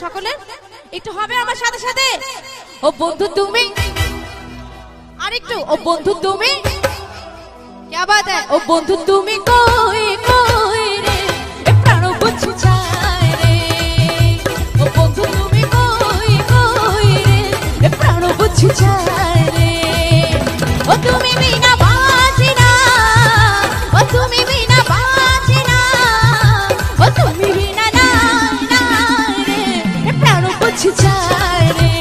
সকলে একটু হবে আমার সাথে সাথে। ও বন্ধু তুমি, আরেকটু। ও বন্ধু তুমি, क्या बात है। ओ बंधु তুমি কই কই রে, এ প্রাণ বুঝি চায় রে। ও বন্ধু তুমি কই কই রে, এ প্রাণ বুঝি চায় রে। ও তুমি বিনা বাঁচি না, ও তুমি বিনা বাঁচি না, ও তুমি বিনা নাই নাই রে, এ প্রাণ বুঝি চায় রে।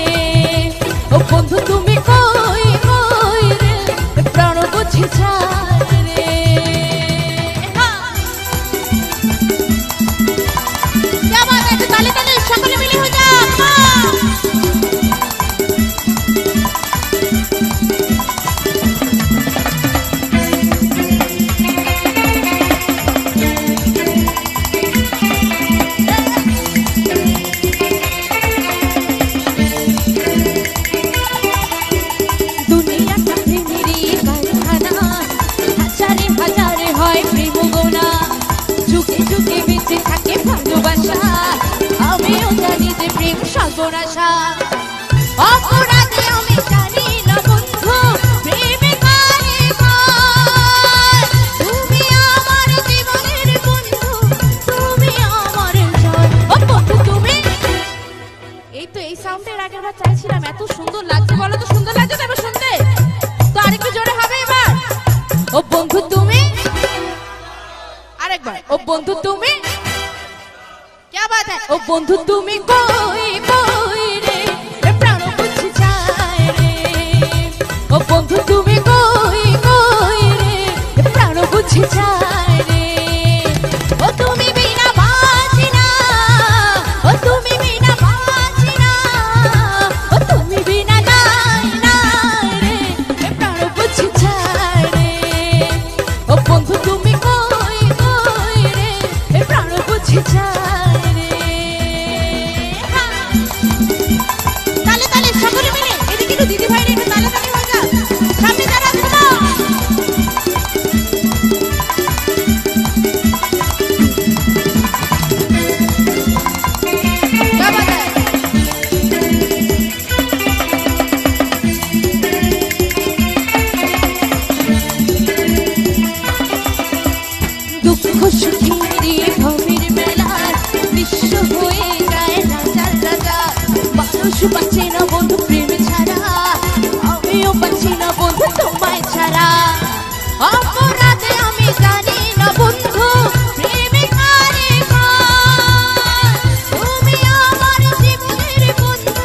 ও বন্ধু তুমি কই কই রে, এ প্রাণ বুঝি চায়। বন্ধু তুমি, क्या बात है। ও বন্ধু তুমি কই কই রে, এ প্রাণ বুঝি চায় রে। ও বন্ধু তুমি কই কই রে, এ প্রাণ বুঝি চায় রে। ও তুমি বিনা বাঁচি না, ও তুমি বিনা বাঁচি না, ও তুমি বিনা নাই নাই রে, এ প্রাণ বুঝি চায় রে। ও বন্ধু তুমি কই কই রে, এ প্রাণ বুঝি চায়। বাঁচি না বন্ধু প্রেম ছাড়া, আমিও বাঁচি না বন্ধু তোমায় ছাড়া। অপরাধে আমি জানি না বন্ধু প্রেমে কারে হয়। তুমি আমার জীবনের বন্ধু,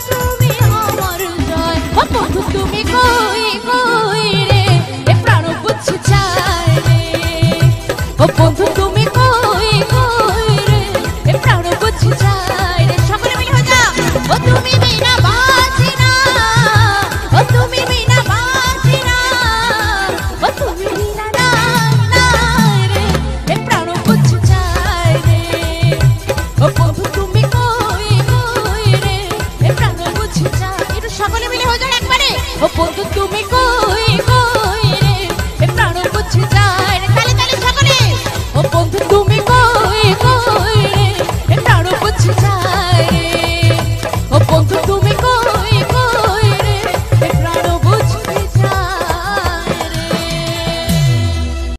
তুমি আমার জয়। ও বন্ধু তুমি কই কই রে, এ প্রাণ বুঝি চায় রে। ও বন্ধু তুমি কই কই রে, এ প্রাণ বুঝি চায় রে। সকলে মিলে হয়ে যাও। ও তুমি বিনা বাঁচি না, ও তুমি বিনা বাঁচি না, ও তুমি বিনা নাই নাই রে, এ প্রাণ বুঝি চায় রে। ও বন্ধু তুমি কই কই রে, এ প্রাণ বুঝি চায়। একটু সকলে মিলে হয়ে যাও একবারে। ও বন্ধু তুমি কই